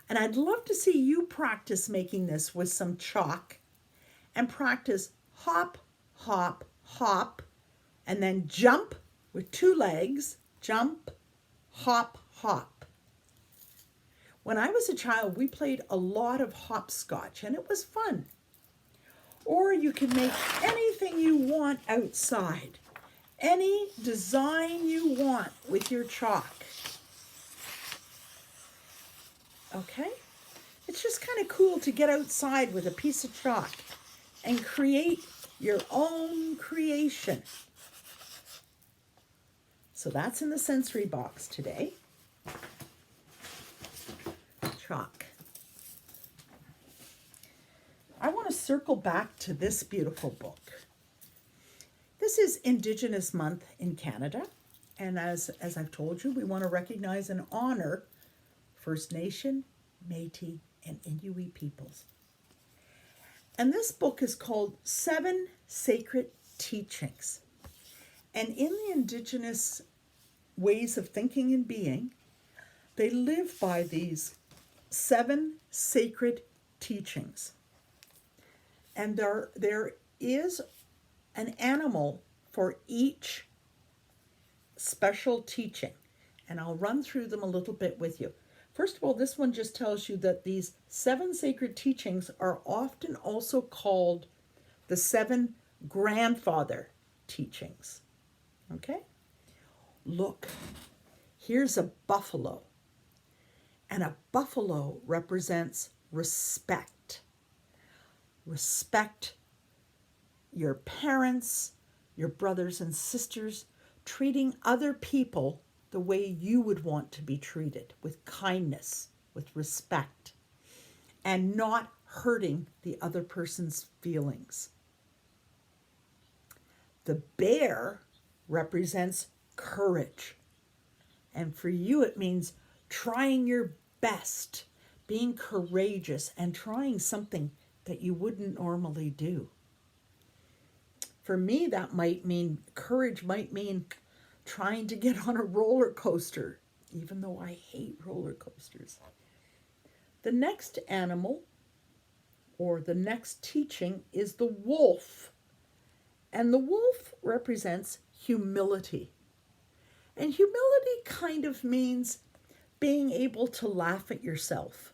S1: And I'd love to see you practice making this with some chalk and practice hop, hop, hop, and then jump with 2 legs, jump, hop, hop. When I was a child, we played a lot of hopscotch, and it was fun. Or you can make anything you want outside, any design you want with your chalk. Okay? It's just kind of cool to get outside with a piece of chalk and create your own creation. So that's in the sensory box today. Chalk. I want to circle back to this beautiful book. This is Indigenous Month in Canada, and as I've told you, we want to recognize and honor First Nation, Métis, and Inuit peoples. And this book is called 7 Sacred Teachings. And in the Indigenous ways of thinking and being, they live by these 7 sacred teachings. And there is an animal for each special teaching. And I'll run through them a little bit with you. First of all, this one just tells you that these 7 sacred teachings are often also called the 7 grandfather teachings. Okay? Look, Here's a buffalo. And a buffalo represents respect. Respect your parents, your brothers and sisters, treating other people the way you would want to be treated, with kindness, with respect, and not hurting the other person's feelings. The bear represents courage. And for you, it means trying your best, being courageous, and trying something that you wouldn't normally do. For me, that might mean, courage might mean trying to get on a roller coaster, even though I hate roller coasters. The next animal, or the next teaching, is the wolf. And the wolf represents humility. And humility kind of means being able to laugh at yourself.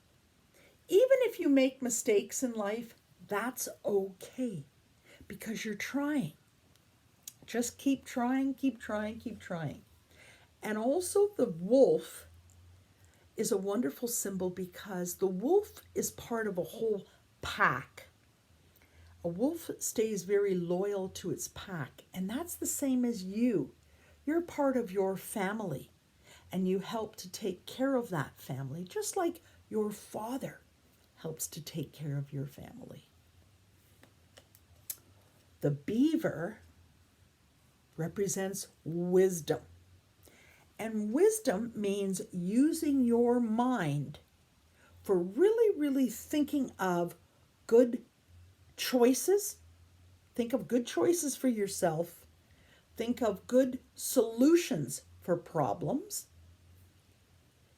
S1: Even if you make mistakes in life, that's okay, because you're trying. Just keep trying, keep trying, keep trying. And also the wolf is a wonderful symbol because the wolf is part of a whole pack. A wolf stays very loyal to its pack, and that's the same as you. You're part of your family, and you help to take care of that family, just like your father helps to take care of your family. The beaver represents wisdom. And wisdom means using your mind for really, really thinking of good choices. Think of good choices for yourself. Think of good solutions for problems.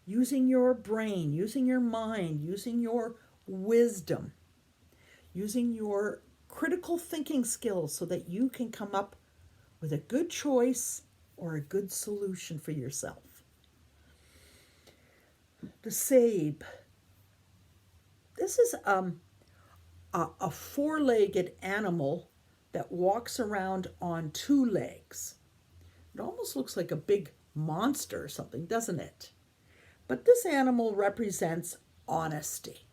S1: Using your brain, using your mind, using your wisdom, using your critical thinking skills so that you can come up with a good choice or a good solution for yourself. The sabe. This is a four-legged animal that walks around on two legs. It almost looks like a big monster or something, doesn't it? But this animal represents honesty.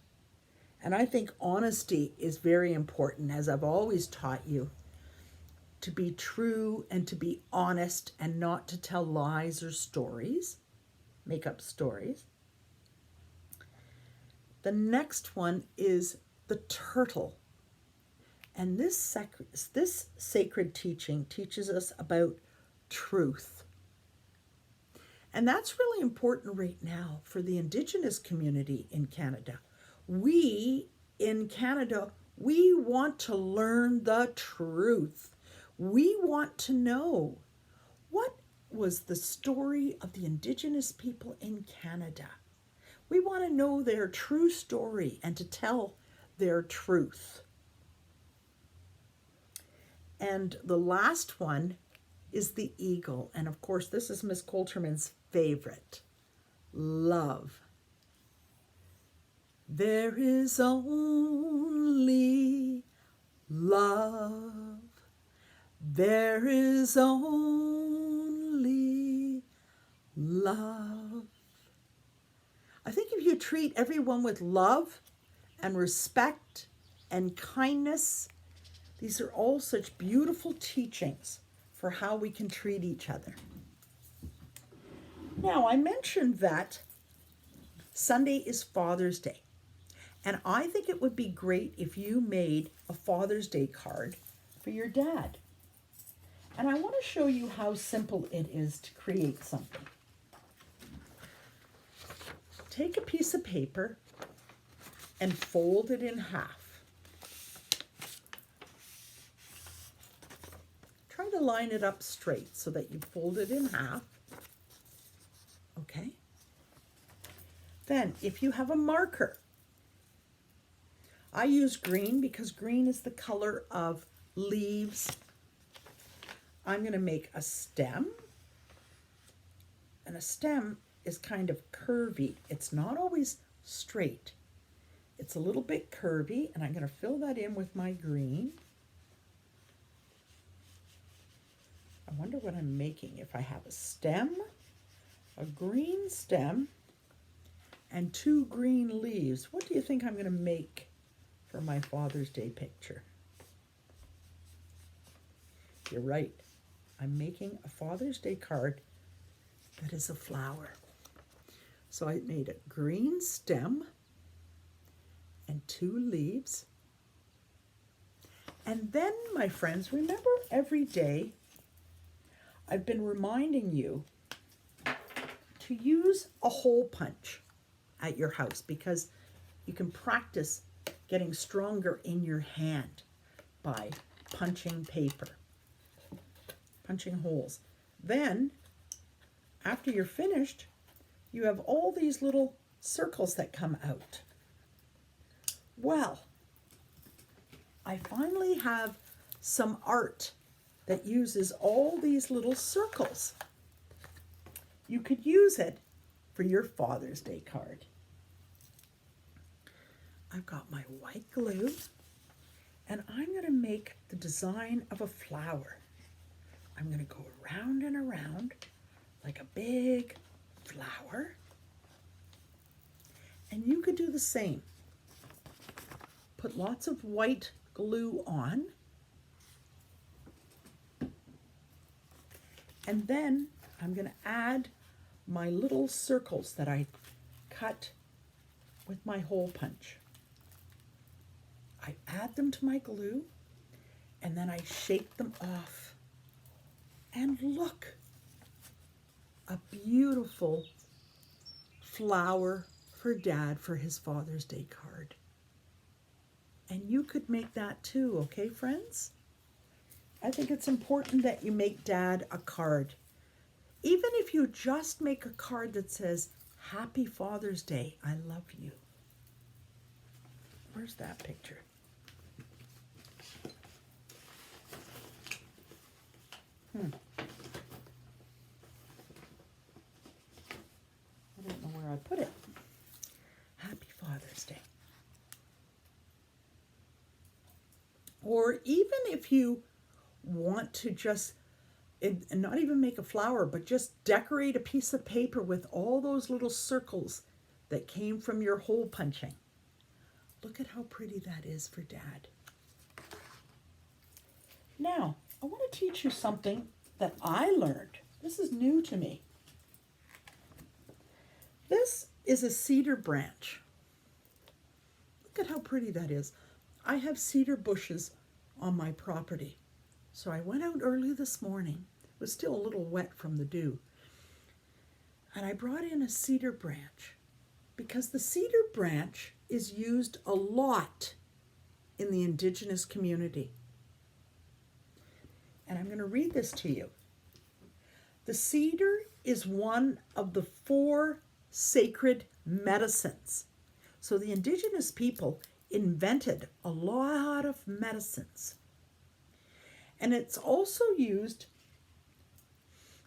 S1: And I think honesty is very important, as I've always taught you, to be true and to be honest and not to tell lies or stories, make up stories. The next one is the turtle. And this sacred teaching teaches us about truth. And that's really important right now for the Indigenous community in Canada. We, in Canada, we want to learn the truth. We want to know what was the story of the Indigenous people in Canada. We want to know their true story and to tell their truth. And the last one is the eagle. And of course, this is Miss Coulterman's favorite. Love. There is only love. There is only love. I think if you treat everyone with love and respect and kindness, these are all such beautiful teachings for how we can treat each other. Now, I mentioned that Sunday is Father's Day, and I think it would be great if you made a Father's Day card for your dad. And I want to show you how simple it is to create something. Take a piece of paper and fold it in half. Try to line it up straight so that you fold it in half. Okay? Then, if you have a marker, I use green because green is the color of leaves. I'm going to make a stem. And a stem is kind of curvy. It's not always straight. It's a little bit curvy, and I'm going to fill that in with my green. I wonder what I'm making. If I have a stem, a green stem and 2 green leaves. What do you think I'm going to make for my Father's Day picture? You're right. I'm making a Father's Day card that is a flower. So I made a green stem and 2 leaves. And then, my friends, remember every day I've been reminding you to use a hole punch at your house because you can practice getting stronger in your hand by punching paper, punching holes. Then, after you're finished, you have all these little circles that come out. Well, I finally have some art that uses all these little circles. You could use it for your Father's Day card. I've got my white glue, and I'm going to make the design of a flower. I'm going to go around and around like a big flower. And you could do the same. Put lots of white glue on. And then I'm going to add my little circles that I cut with my hole punch. I add them to my glue, and then I shake them off. And look, a beautiful flower for Dad for his Father's Day card. And you could make that too, okay, friends? I think it's important that you make Dad a card. Even if you just make a card that says, Happy Father's Day, I love you. Where's that picture? I don't know where I put it. Happy Father's Day. Or even if you want to just, and not even make a flower, but just decorate a piece of paper with all those little circles that came from your hole punching. Look at how pretty that is for Dad. Now, I want to teach you something that I learned. This is new to me. This is a cedar branch. Look at how pretty that is. I have cedar bushes on my property. So I went out early this morning. It was still a little wet from the dew. And I brought in a cedar branch because the cedar branch is used a lot in the Indigenous community. And I'm going to read this to you. The cedar is one of the 4 sacred medicines. So the Indigenous people invented a lot of medicines. And it's also used,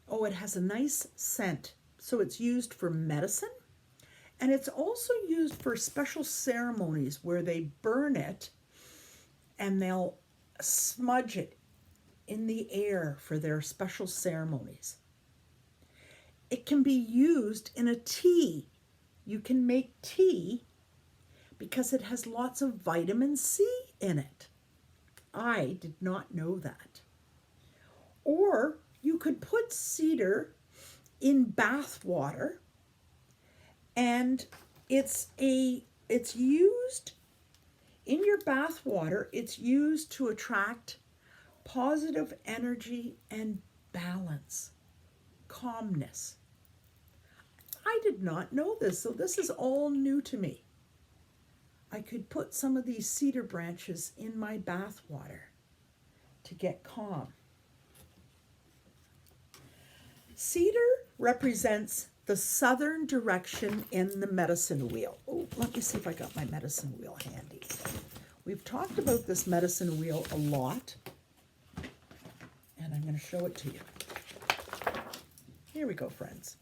S1: it has a nice scent. So it's used for medicine. And it's also used for special ceremonies where they burn it and they'll smudge it in the air for their special ceremonies. It can be used in a tea. You can make tea because it has lots of vitamin C in it. I did not know that. Or you could put cedar in bath water, and it's used in your bath water. It's used to attract positive energy and balance, calmness. I did not know this, so this is all new to me. I could put some of these cedar branches in my bath water to get calm. Cedar represents the southern direction in the medicine wheel. Oh, let me see if I got my medicine wheel handy. We've talked about this medicine wheel a lot, and I'm going to show it to you. Here we go, friends.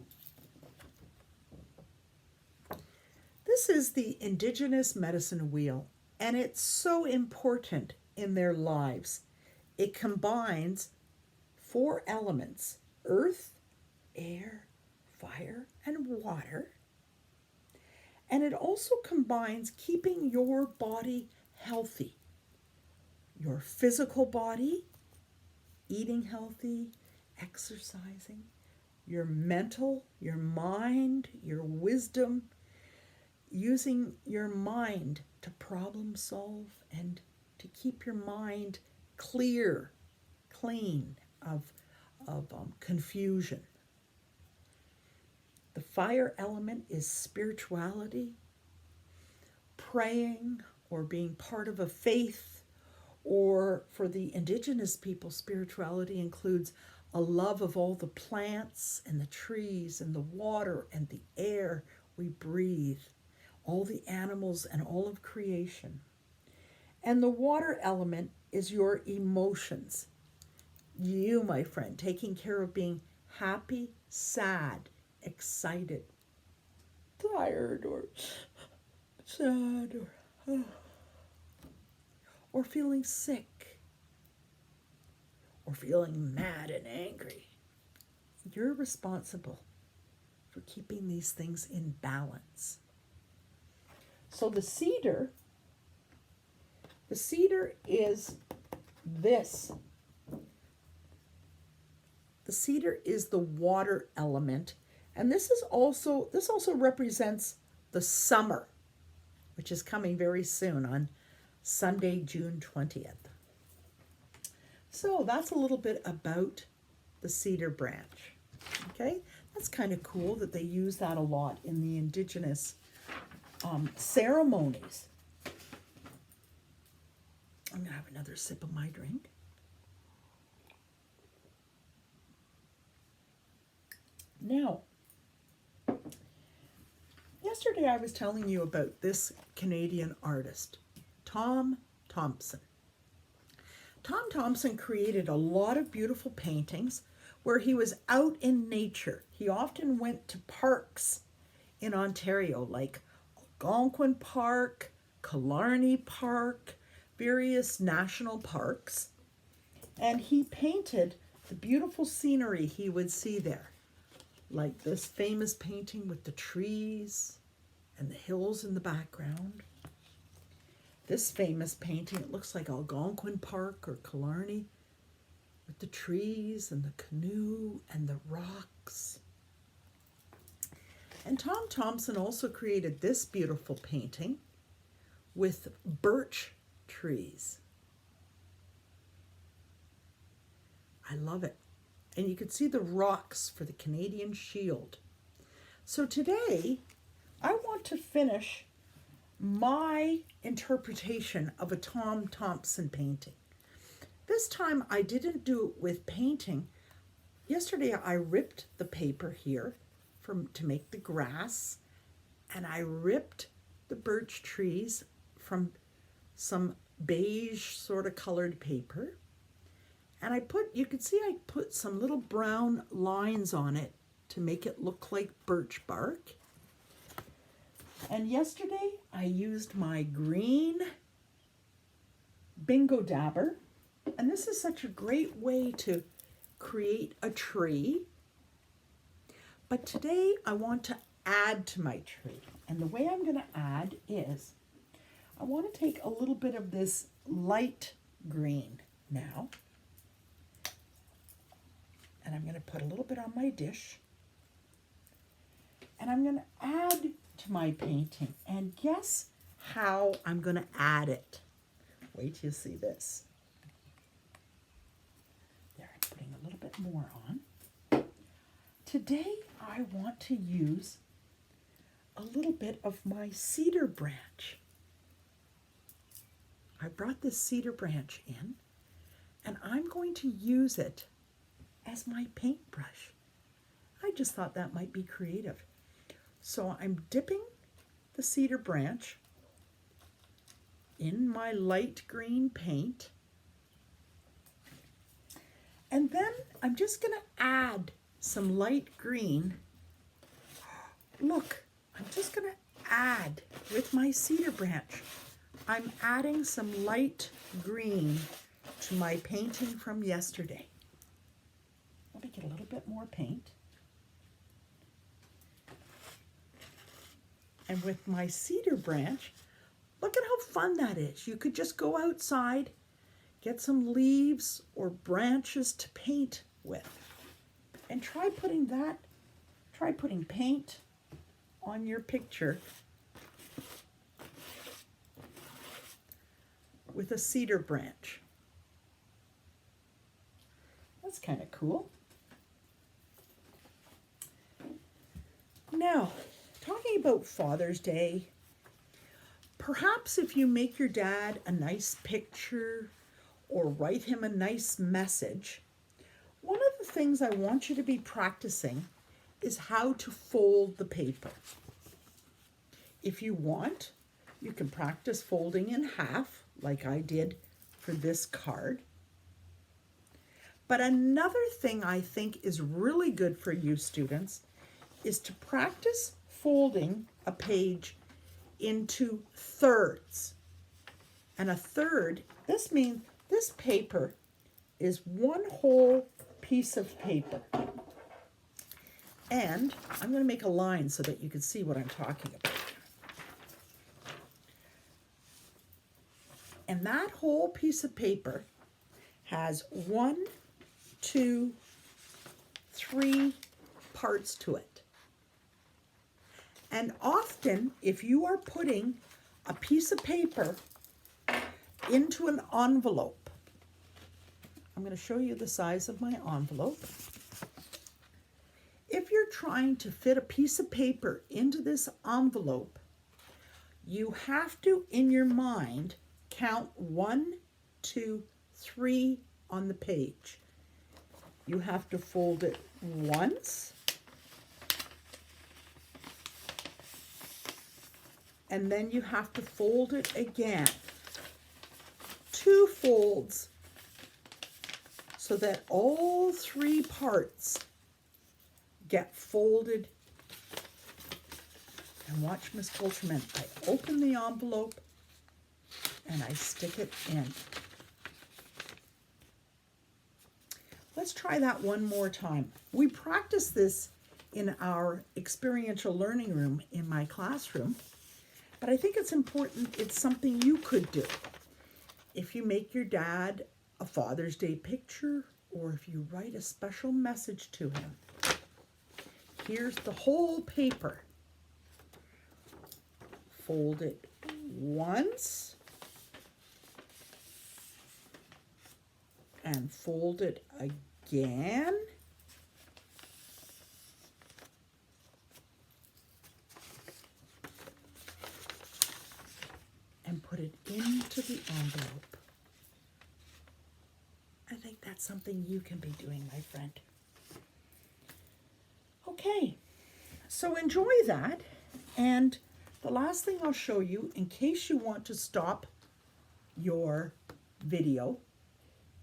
S1: This is the Indigenous medicine wheel, and it's so important in their lives. It combines 4 elements: earth, air, fire and water. And it also combines keeping your body healthy, your physical body, eating healthy, exercising, your mental, your mind, your wisdom, using your mind to problem solve and to keep your mind clear, clean of confusion. The fire element is spirituality, praying or being part of a faith, or for the indigenous people, spirituality includes a love of all the plants and the trees and the water and the air we breathe, all the animals and all of creation. And the water element is your emotions. You, my friend, taking care of being happy, sad, excited, tired, or sad, or feeling sick, or feeling mad and angry. You're responsible for keeping these things in balance. So the cedar is this. The cedar is the water element, and this also represents the summer, which is coming very soon on Sunday, June 20th. So that's a little bit about the cedar branch. Okay, that's kind of cool that they use that a lot in the indigenous ceremonies. I'm going to have another sip of my drink. Now, yesterday I was telling you about this Canadian artist, Tom Thomson. Tom Thomson created a lot of beautiful paintings where he was out in nature. He often went to parks in Ontario, like Algonquin Park, Killarney Park, various national parks, and he painted the beautiful scenery he would see there, like this famous painting with the trees and the hills in the background. This famous painting, it looks like Algonquin Park or Killarney, with the trees and the canoe and the rocks. And Tom Thomson also created this beautiful painting with birch trees. I love it. And you can see the rocks for the Canadian Shield. So today, I want to finish my interpretation of a Tom Thomson painting. This time I didn't do it with painting. Yesterday I ripped the paper here to make the grass, and I ripped the birch trees from some beige sort of colored paper. And you can see I put some little brown lines on it to make it look like birch bark. And yesterday I used my green Bingo Dabber. And this is such a great way to create a tree. But today I want to add to my tree. And the way I'm going to add is I want to take a little bit of this light green now. And I'm going to put a little bit on my dish. And I'm going to add to my painting. And guess how I'm going to add it? Wait till you see this. There, I'm putting a little bit more on. Today, I want to use a little bit of my cedar branch. I brought this cedar branch in, and I'm going to use it as my paintbrush. I just thought that might be creative. So I'm dipping the cedar branch in my light green paint. And then I'm just going to add some light green. Look, I'm just going to add with my cedar branch. I'm adding some light green to my painting from yesterday. Let me get a little bit more paint. And with my cedar branch, look at how fun that is. You could just go outside, get some leaves or branches to paint with. And try putting paint on your picture with a cedar branch. That's kind of cool. Now, talking about Father's Day, perhaps if you make your dad a nice picture or write him a nice message, one of the things I want you to be practicing is how to fold the paper. If you want, you can practice folding in half, like I did for this card. But another thing I think is really good for you students is to practice folding a page into thirds. And a third, this means this paper is one whole piece of paper. And I'm going to make a line so that you can see what I'm talking about. And that whole piece of paper has 1, 2, 3 parts to it. And often, if you are putting a piece of paper into an envelope, I'm going to show you the size of my envelope. If you're trying to fit a piece of paper into this envelope, you have to, in your mind, count 1, 2, 3 on the page. You have to fold it once, and then you have to fold it again. 2 folds so that all 3 parts get folded. And watch Miss Coulterman. I open the envelope and I stick it in. Let's try that one more time. We practice this in our experiential learning room in my classroom, but I think it's important, it's something you could do. If you make your dad a Father's Day picture, or if you write a special message to him, here's the whole paper. Fold it once, and fold it again, and put it into the envelope. I think that's something you can be doing, my friend. Okay, so enjoy that. And the last thing I'll show you, in case you want to stop your video,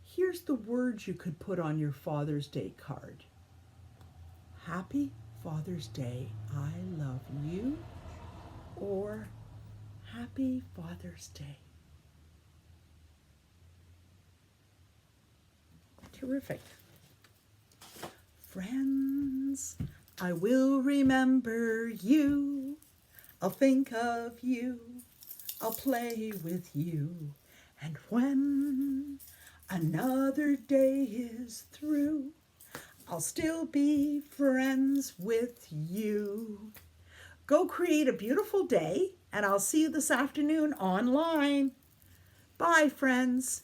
S1: here's the words you could put on your Father's Day card. Happy Father's Day, I love you, or Happy Father's Day. Terrific. Friends, I will remember you. I'll think of you. I'll play with you. And when another day is through, I'll still be friends with you. Go create a beautiful day, and I'll see you this afternoon online. Bye, friends.